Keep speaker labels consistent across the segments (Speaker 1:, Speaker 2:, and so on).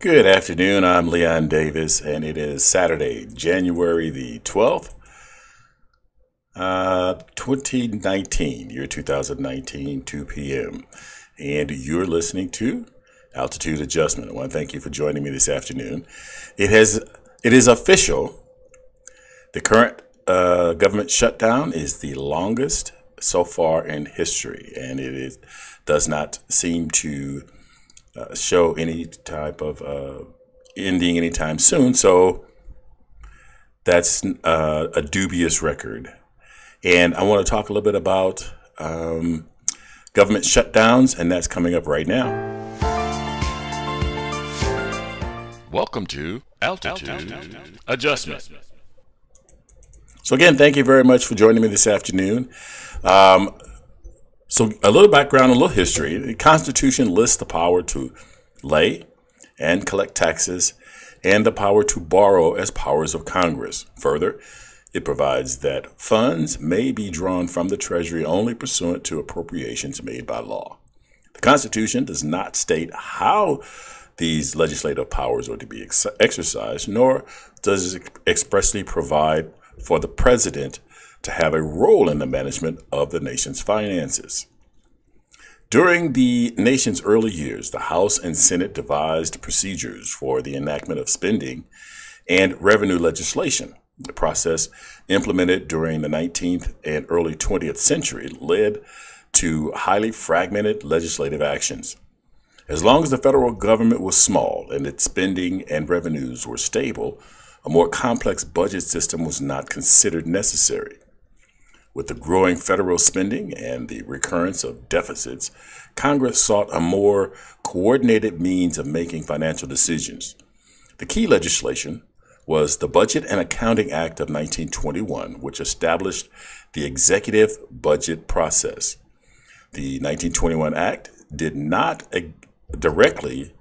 Speaker 1: Good afternoon. I'm Leon Davis, and it is Saturday, January the 12th, 2019, year 2019, 2 p.m. And you're listening to Altitude Adjustment. I want to thank you for joining me this afternoon. It is official. The current government shutdown is the longest so far in history, and does not seem to show any type of ending anytime soon. So that's a dubious record. And I want to talk a little bit about government shutdowns, and that's coming up right now.
Speaker 2: Welcome to Altitude Adjustment.
Speaker 1: So again, thank you very much for joining me this afternoon. So a little background, a little history. The Constitution lists the power to lay and collect taxes and the power to borrow as powers of Congress. Further, it provides that funds may be drawn from the Treasury only pursuant to appropriations made by law. The Constitution does not state how these legislative powers are to be exercised, nor does it expressly provide for the president to have a role in the management of the nation's finances. During the nation's early years, the House and Senate devised procedures for the enactment of spending and revenue legislation. The process implemented during the 19th and early 20th century led to highly fragmented legislative actions. As long as the federal government was small and its spending and revenues were stable, a more complex budget system was not considered necessary. With the growing federal spending and the recurrence of deficits, Congress sought a more coordinated means of making financial decisions. The key legislation was the Budget and Accounting Act of 1921, which established the executive budget process. The 1921 Act did not directly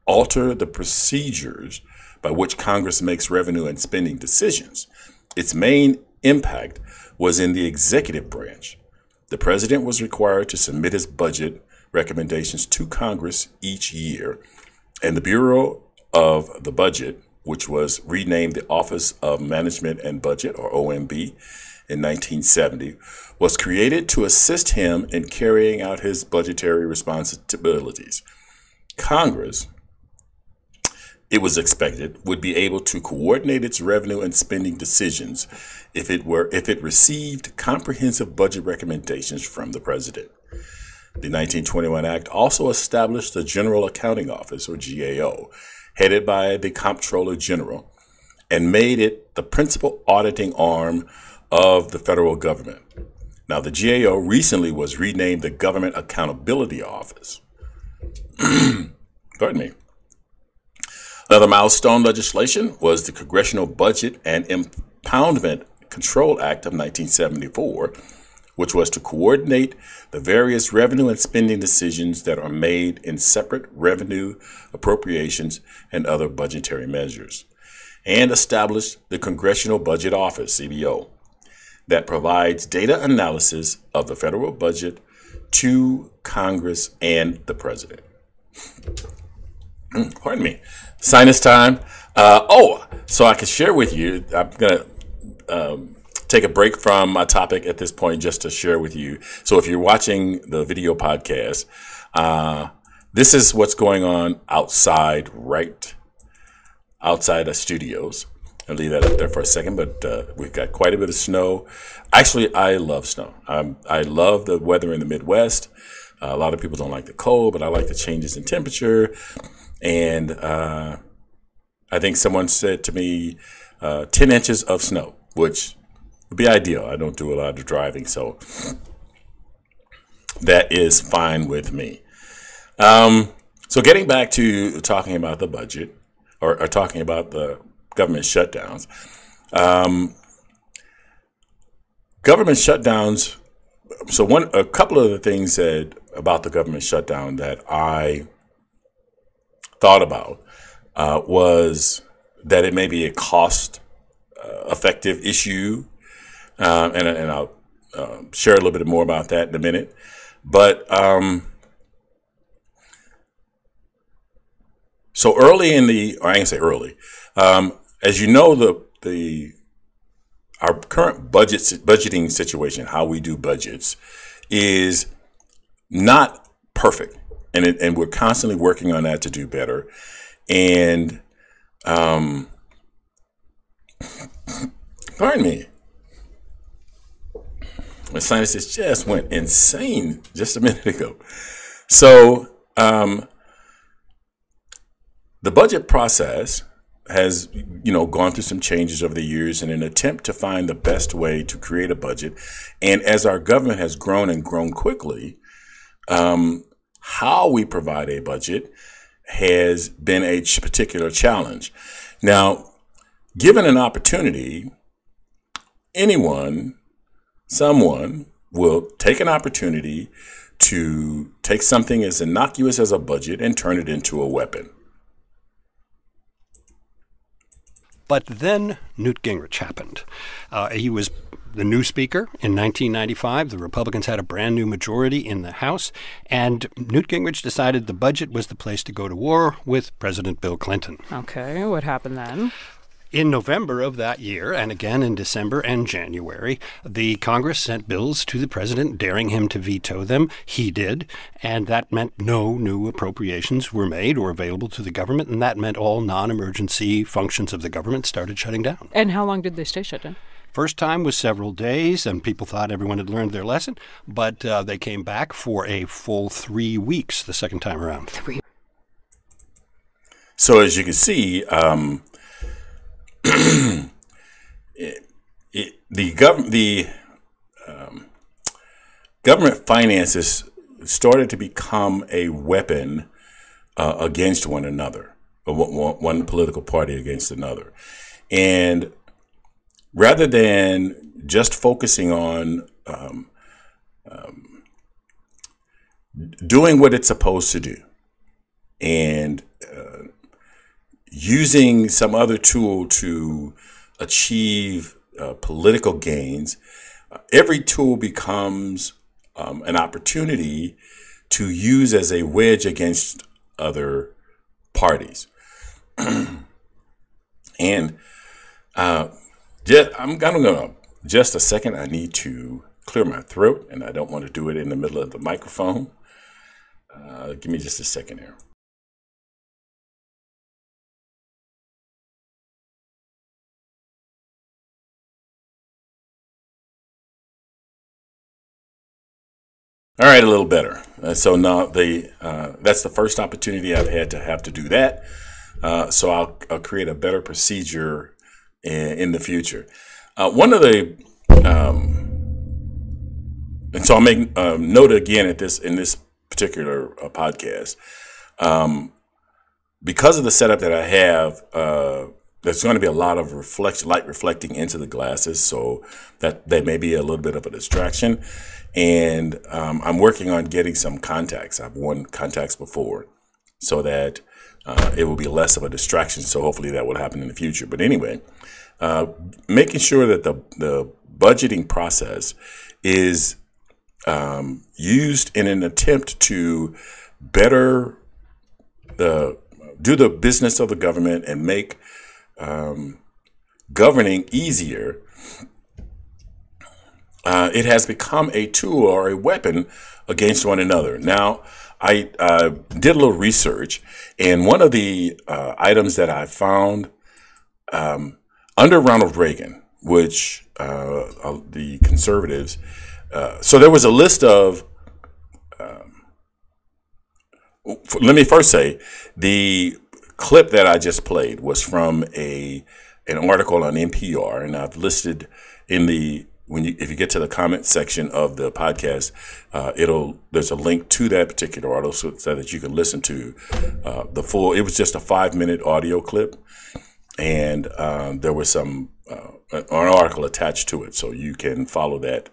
Speaker 1: alter the procedures by which Congress makes revenue and spending decisions. Its main impact was in the executive branch. The president was required to submit his budget recommendations to Congress each year, and the Bureau of the Budget, which was renamed the Office of Management and Budget, or OMB, in 1970, was created to assist him in carrying out his budgetary responsibilities. Congress, it was expected, would be able to coordinate its revenue and spending decisions if it received comprehensive budget recommendations from the president. The 1921 Act also established the General Accounting Office, or GAO, headed by the Comptroller General, and made it the principal auditing arm of the federal government. Now, the GAO recently was renamed the Government Accountability Office. Pardon me. Another milestone legislation was the Congressional Budget and Impoundment Control Act of 1974, which was to coordinate the various revenue and spending decisions that are made in separate revenue appropriations and other budgetary measures, and established the Congressional Budget Office, CBO, that provides data analysis of the federal budget to Congress and the president. Pardon me. Sinus time. So I can share with you, I'm going to take a break from my topic at this point just to share with you. So if you're watching the video podcast, this is what's going on outside, right outside the studios. I'll leave that up there for a second, but we've got quite a bit of snow. Actually, I love snow. I love the weather in the Midwest. A lot of people don't like the cold, but I like the changes in temperature. And I think someone said to me 10 inches of snow, which would be ideal. I don't do a lot of driving, so that is fine with me. So getting back to talking about the budget, or talking about the government shutdowns. Government shutdowns. So a couple of the things about the government shutdown that I thought about was that it may be a cost effective issue, and I'll share a little bit more about that in a minute. But So early in the, or I can say early, as you know, our current budgeting situation, how we do budgets, is not perfect, and we're constantly working on that to do better. And pardon me, my sinuses just went insane just a minute ago. So the budget process has, gone through some changes over the years in an attempt to find the best way to create a budget. And as our government has grown and grown quickly, how we provide a budget has been a particular challenge. Now, given an opportunity, someone will take an opportunity to take something as innocuous as a budget and turn it into a weapon.
Speaker 3: But then Newt Gingrich happened. He was the new speaker in 1995. The Republicans had a brand new majority in the House, and Newt Gingrich decided the budget was the place to go to war with President Bill Clinton.
Speaker 4: Okay, what happened then?
Speaker 3: In November of that year, and again in December and January, the Congress sent bills to the president daring him to veto them. He did, and that meant no new appropriations were made or available to the government, and that meant all non-emergency functions of the government started shutting down.
Speaker 4: And how long did they stay shut down?
Speaker 3: First time was several days, and people thought everyone had learned their lesson, but they came back for a full 3 weeks the second time around.
Speaker 1: So as you can see, the government finances started to become a weapon against one another, or one political party against another. And rather than just focusing on doing what it's supposed to do and using some other tool to achieve political gains, every tool becomes an opportunity to use as a wedge against other parties. And I'm gonna just a second. I need to clear my throat, and I don't want to do it in the middle of the microphone. Give me just a second here. All right, a little better. So now that's the first opportunity I've had to do that. So I'll create a better procedure in the future. One of the and so I'll make note again in this particular podcast, because of the setup that I have. There's going to be a lot of light reflecting into the glasses, so that may be a little bit of a distraction. And I'm working on getting some contacts. I've worn contacts before, so that it will be less of a distraction. So hopefully that will happen in the future. But anyway, making sure that the budgeting process is used in an attempt to better do the business of the government and make governing easier. It has become a tool or a weapon against one another. Now, I did a little research, and one of the items that I found under Ronald Reagan, which the conservatives, so there was a list of, let me first say, the clip that I just played was from an article on NPR, and I've listed in the if you get to the comment section of the podcast, there's a link to that particular article so that you can listen to the full. It was just a 5-minute audio clip, and there was an article attached to it, so you can follow that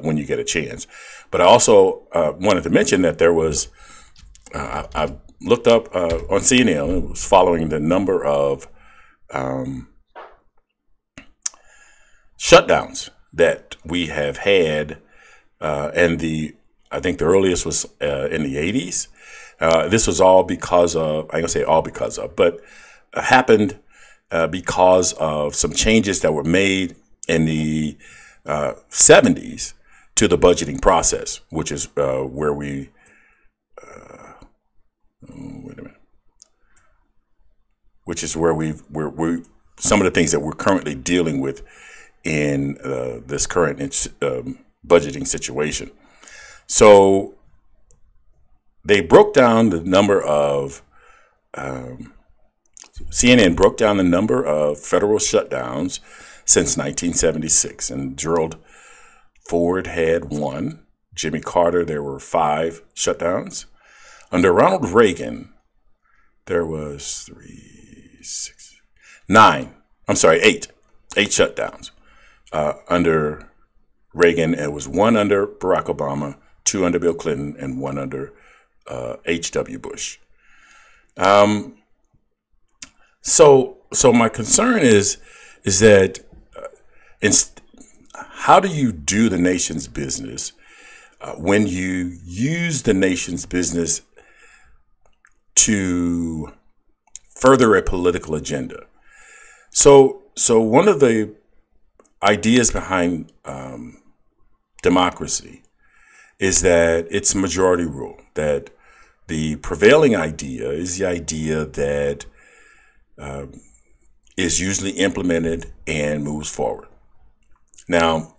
Speaker 1: when you get a chance. But I also wanted to mention that there was I looked up on CNN. It was following the number of shutdowns that we have had, and I think the earliest was in the 80s. This was all because of, I'm going to say all because of, but happened because of some changes that were made in the 70s to the budgeting process, which is where we, wait a minute, which is where we're some of the things that we're currently dealing with in this current budgeting situation. So they broke down the number of, CNN broke down the number of federal shutdowns since 1976. And Gerald Ford had 1. Jimmy Carter, there were 5 shutdowns. Under Ronald Reagan, there was 8 shutdowns. Under Reagan, it was 1 under Barack Obama, 2 under Bill Clinton, and 1 under H.W. Bush. So my concern is that how do you do the nation's business when you use the nation's business to further a political agenda? So one of the ideas behind democracy is that it's majority rule, that the prevailing idea is the idea that is usually implemented and moves forward. Now,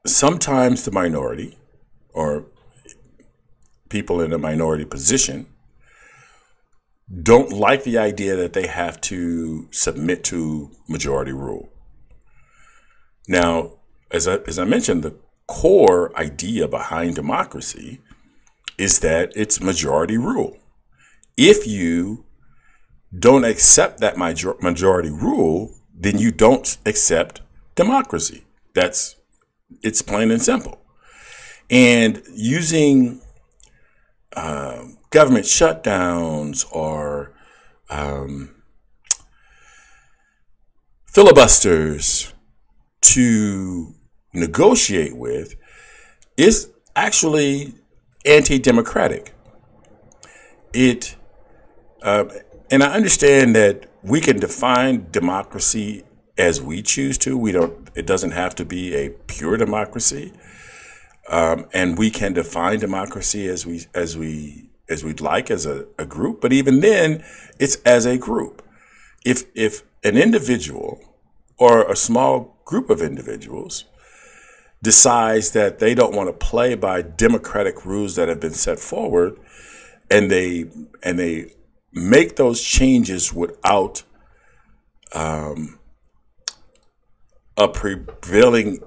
Speaker 1: sometimes the minority or people in a minority position don't like the idea that they have to submit to majority rule. Now, as I mentioned, the core idea behind democracy is that it's majority rule. If you don't accept that majority rule, then you don't accept democracy. It's plain and simple. And using government shutdowns or filibusters to negotiate with is actually anti-democratic. And I understand that we can define democracy as we choose to. It doesn't have to be a pure democracy. And we can define democracy as we'd like as a group. But even then, it's as a group. If an individual or a small group of individuals decides that they don't want to play by democratic rules that have been set forward, and they make those changes without a prevailing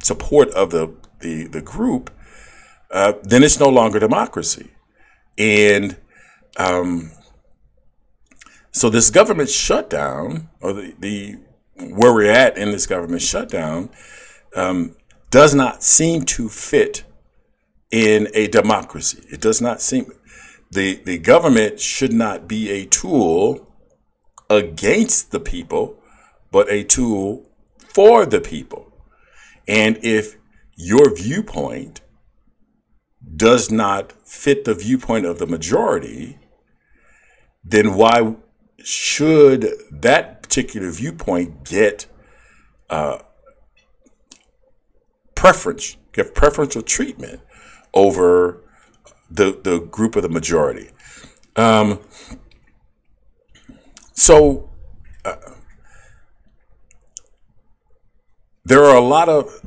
Speaker 1: support of the group, then it's no longer democracy. And so this government shutdown, or the where we're at in this government shutdown, does not seem to fit in a democracy. It does not seem. The government should not be a tool against the people, but a tool for the people. And if your viewpoint does not fit the viewpoint of the majority, then why should that particular viewpoint get preferential treatment over the group of the majority? There are a lot of,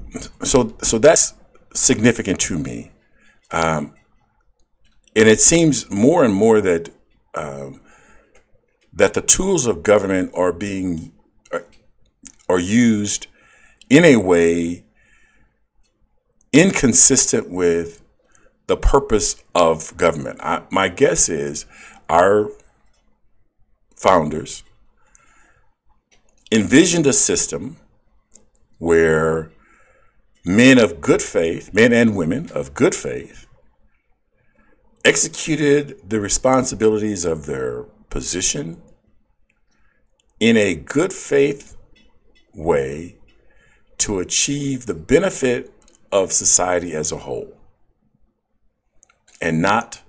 Speaker 1: so that's significant to me. And it seems more and more that that the tools of government are used in a way inconsistent with the purpose of government. My guess is our founders envisioned a system where men and women of good faith, executed the responsibilities of their position in a good faith way to achieve the benefit of society as a whole. and not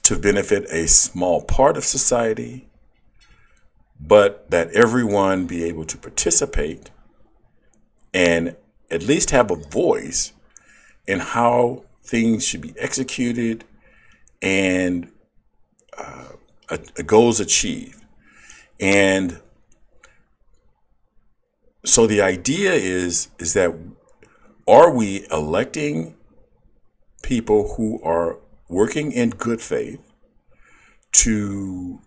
Speaker 1: to benefit a small part of society, but that everyone be able to participate and at least have a voice in how things should be executed and goals achieved. And so the idea is that, are we electing people who are working in good faith to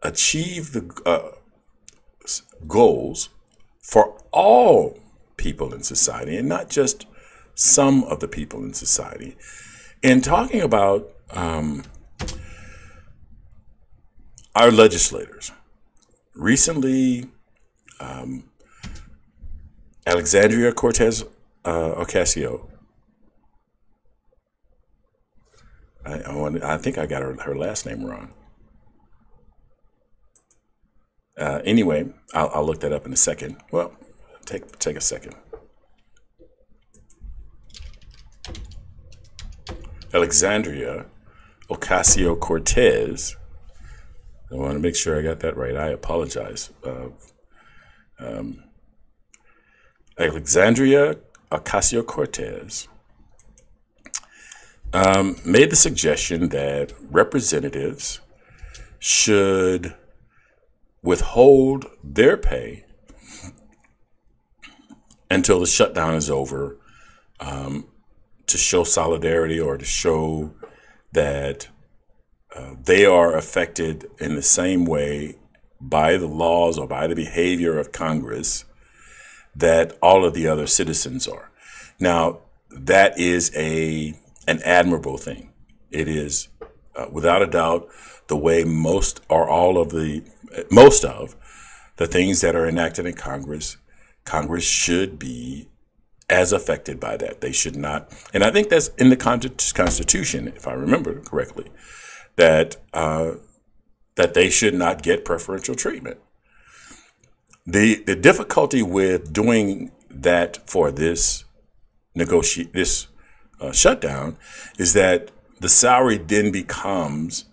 Speaker 1: achieve the goals for all people in society and not just some of the people in society? In talking about our legislators, recently, Alexandria Cortez Ocasio, I think I got her last name wrong. Anyway, I'll look that up in a second. Well, take a second. Alexandria Ocasio-Cortez. I want to make sure I got that right. I apologize. Alexandria Ocasio-Cortez made the suggestion that representatives should withhold their pay until the shutdown is over, to show solidarity or to show that they are affected in the same way by the laws or by the behavior of Congress that all of the other citizens are. Now, that is an admirable thing. It is, without a doubt, the way most of the things that are enacted in Congress should be as affected by that. They should not, and I think that's in the Constitution, if I remember correctly, that they should not get preferential treatment. The difficulty with doing that for this shutdown is that the salary then becomes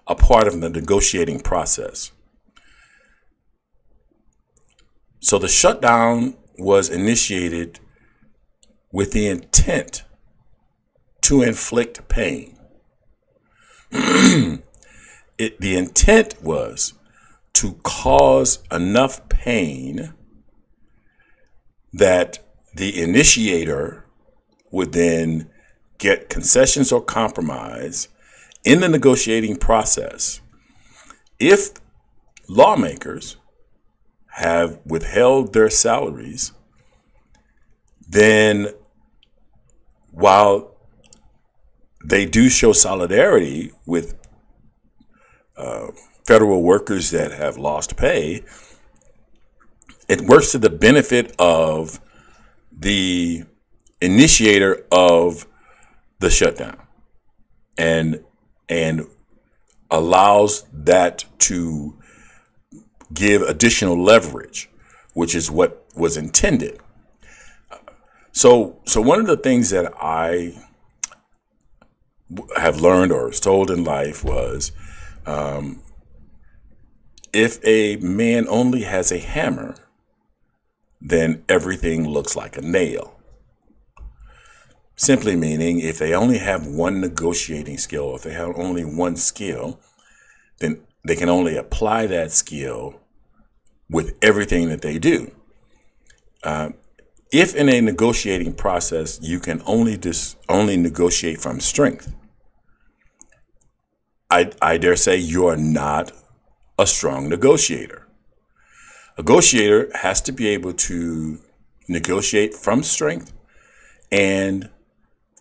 Speaker 1: a part of the negotiating process. So the shutdown was initiated with the intent to inflict pain. The intent was to cause enough pain that the initiator would then get concessions or compromise in the negotiating process. If lawmakers have withheld their salaries, then while they do show solidarity with federal workers that have lost pay, it works to the benefit of the initiator of the shutdown and allows that to give additional leverage, which is what was intended. So one of the things that I have learned or was told in life was, if a man only has a hammer, then everything looks like a nail. Simply meaning, if they only have one negotiating skill, if they have only one skill, then they can only apply that skill with everything that they do. If in a negotiating process you can only negotiate from strength, I dare say you are not a strong negotiator. A negotiator has to be able to negotiate from strength and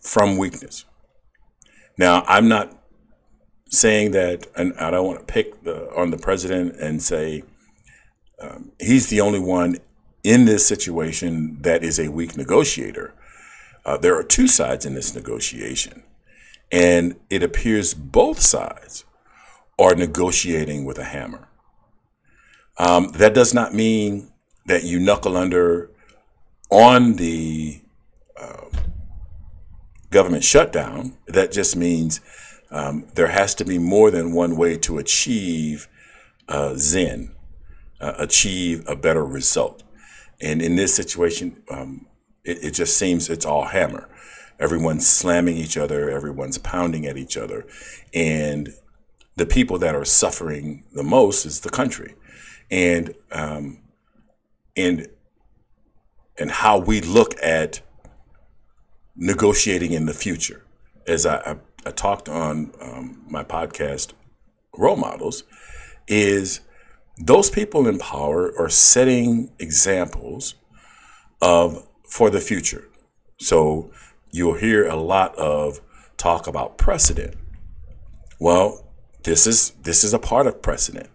Speaker 1: from weakness. Now, I'm not saying that, and I don't want to pick on the president and say he's the only one in this situation that is a weak negotiator. There are two sides in this negotiation, and it appears both sides are negotiating with a hammer. That does not mean that you knuckle under on the government shutdown, that just means there has to be more than one way to achieve Zen, achieve a better result. And in this situation, it just seems it's all hammer. Everyone's slamming each other. Everyone's pounding at each other. And the people that are suffering the most is the country. And how we look at negotiating in the future. As I talked on my podcast, Role Models, is those people in power are setting examples for the future. So you'll hear a lot of talk about precedent. Well, this is a part of precedent.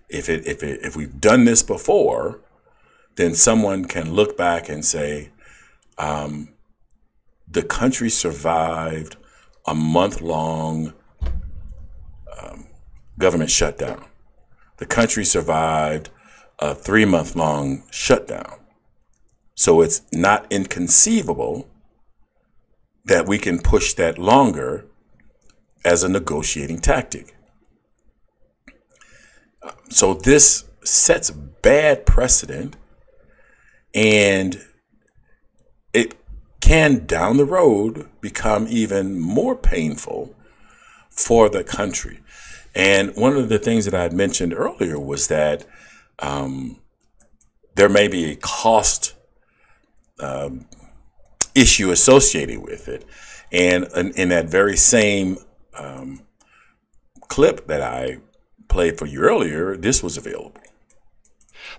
Speaker 1: If we've done this before, then someone can look back and say, the country survived a month-long government shutdown. The country survived a 3-month-long shutdown. So it's not inconceivable that we can push that longer as a negotiating tactic. So this sets bad precedent, and it can down the road become even more painful for the country. And one of the things that I had mentioned earlier was that there may be a cost issue associated with it. And in that very same clip that I played for you earlier, this was available.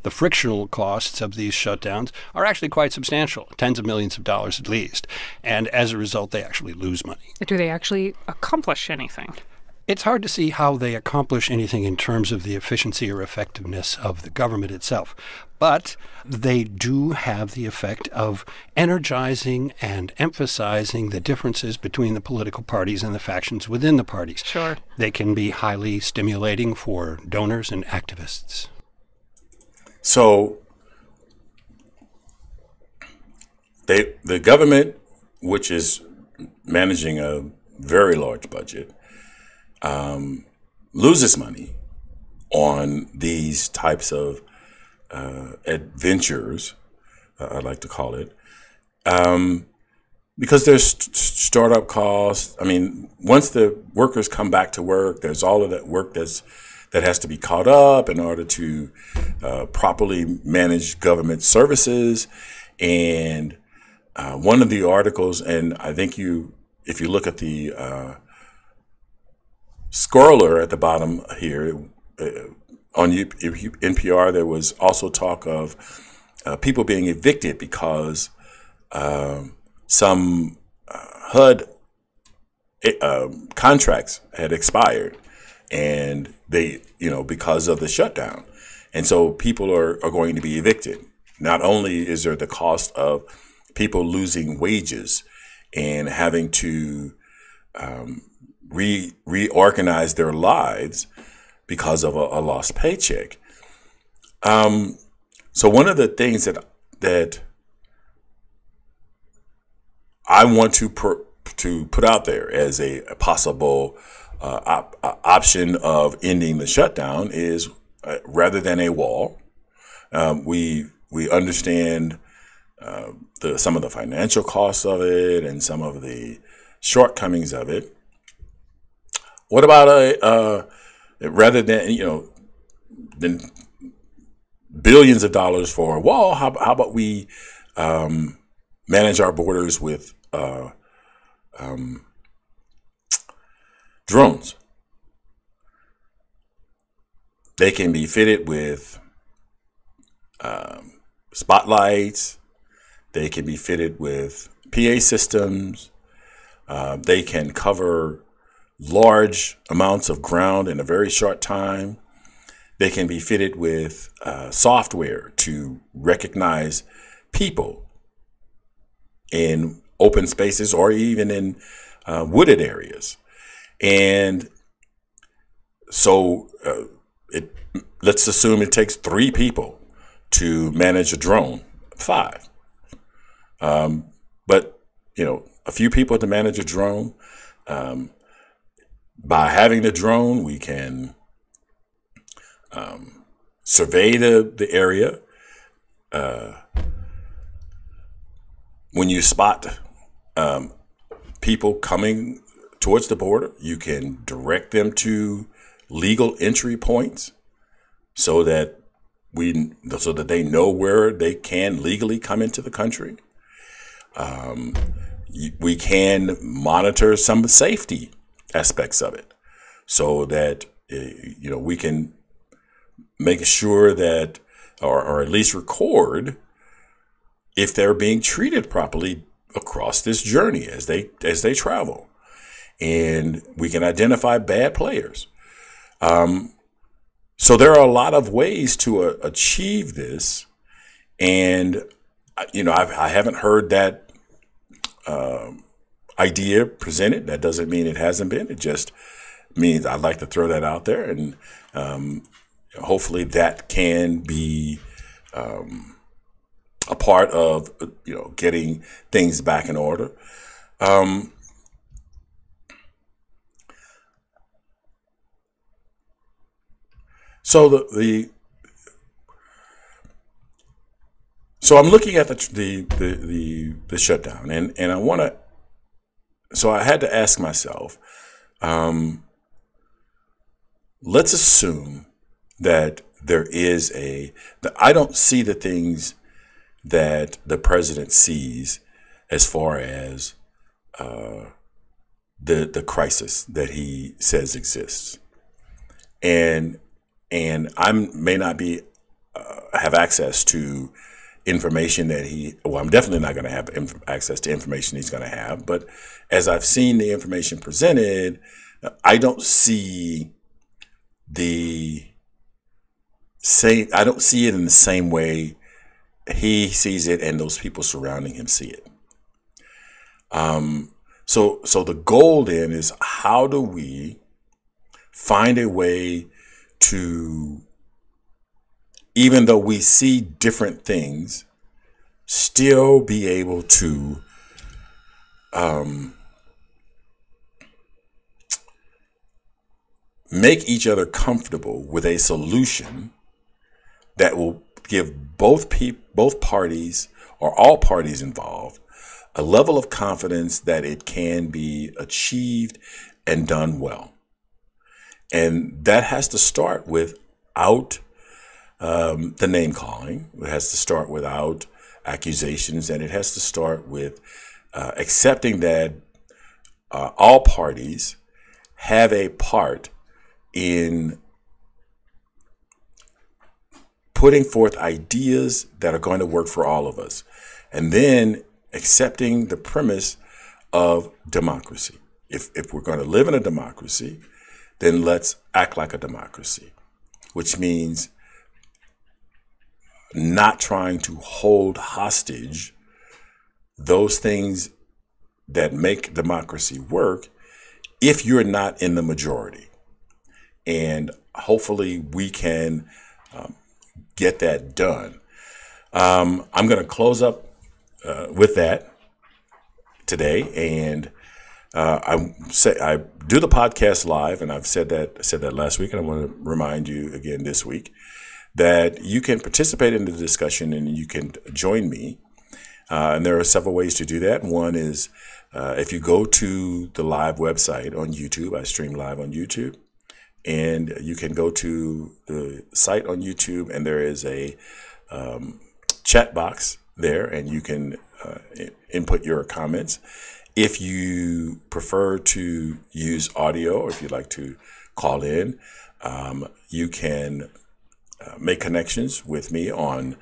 Speaker 3: The frictional costs of these shutdowns are actually quite substantial, tens of millions of dollars at least. And as a result, they actually lose money.
Speaker 4: Do they actually accomplish anything?
Speaker 3: It's hard to see how they accomplish anything in terms of the efficiency or effectiveness of the government itself. But they do have the effect of energizing and emphasizing the differences between the political parties and the factions within the parties.
Speaker 4: Sure.
Speaker 3: They can be highly stimulating for donors and activists.
Speaker 1: So the government, which is managing a very large budget, loses money on these types of adventures, I'd like to call it, because there's startup costs. I mean, once the workers come back to work, there's all of that work that has to be caught up in order to properly manage government services. And one of the articles, and I think if you look at the scroller at the bottom here on NPR, there was also talk of people being evicted because some HUD contracts had expired, and they, because of the shutdown. And so people are going to be evicted. Not only is there the cost of people losing wages and having to reorganize their lives because of a lost paycheck. So one of the things that I want to put out there as a possible option of ending the shutdown is rather than a wall. We understand some of the financial costs of it and some of the shortcomings of it. What about rather than than billions of dollars for a wall? How about we manage our borders with drones? They can be fitted with spotlights. They can be fitted with PA systems. They can cover large amounts of ground in a very short time. They can be fitted with software to recognize people in open spaces or even in wooded areas. And so let's assume it takes 3 people to manage a drone, 5. But a few people to manage a drone. By having the drone, we can survey the area. When you spot people coming towards the border, you can direct them to legal entry points so that they know where they can legally come into the country. We can monitor some safety aspects of it so that we can make sure that or at least record if they're being treated properly across this journey as they travel, and we can identify bad players. So there are a lot of ways to achieve this, and I haven't heard that idea presented. That doesn't mean it hasn't been. It just means I'd like to throw that out there, and hopefully that can be a part of getting things back in order. So so I'm looking at the shutdown, and I want to. So I had to ask myself, let's assume that there is I don't see the things that the president sees as far as the crisis that he says exists, and I may not be have access to information that I'm definitely not going to have access to information he's going to have. But as I've seen the information presented, I don't see I don't see it in the same way he sees it and those people surrounding him see it. So the goal then is, how do we find a way to, even though we see different things, still be able to make each other comfortable with a solution that will give both parties or all parties involved a level of confidence that it can be achieved and done well. And that has to start without the name calling. It has to start without accusations, and it has to start with accepting that all parties have a part in putting forth ideas that are going to work for all of us, and then accepting the premise of democracy. If we're going to live in a democracy, then let's act like a democracy, which means not trying to hold hostage those things that make democracy work if you're not in the majority. And hopefully we can get that done. I'm going to close up with that today, and I do the podcast live, and I've said that last week, and I want to remind you again this week that you can participate in the discussion and you can join me. And there are several ways to do that. One is if you go to the live website on YouTube. I stream live on YouTube. And you can go to the site on YouTube, and there is a chat box there, and you can input your comments. If you prefer to use audio, or if you'd like to call in, you can make connections with me on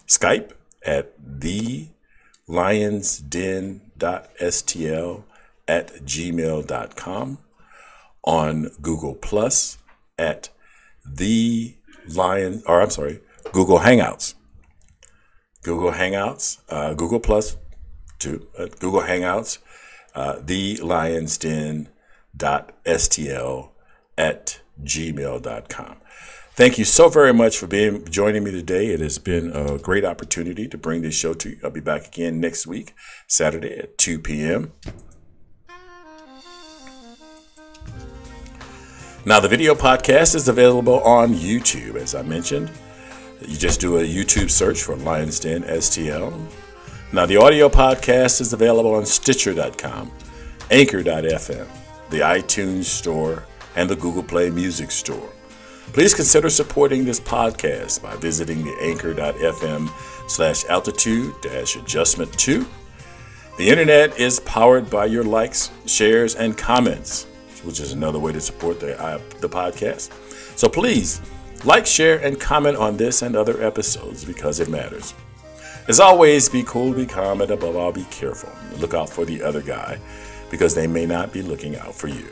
Speaker 1: Skype at thelionsden.stl@gmail.com, on Google Plus at Google Hangouts. Google Hangouts, Google Plus to Google Hangouts, thelionsden.stl@gmail.com. Thank you so very much for joining me today. It has been a great opportunity to bring this show to you. I'll be back again next week, Saturday at 2 p.m. Now, the video podcast is available on YouTube, as I mentioned. You just do a YouTube search for Lions Den STL. Now, the audio podcast is available on Stitcher.com, Anchor.fm, the iTunes Store, and the Google Play Music Store. Please consider supporting this podcast by visiting the anchor.fm/altitude-adjustment2. The internet is powered by your likes, shares, and comments, which is another way to support the podcast. So please like, share, and comment on this and other episodes because it matters. As always, be cool, be calm, and above all, be careful. Look out for the other guy because they may not be looking out for you.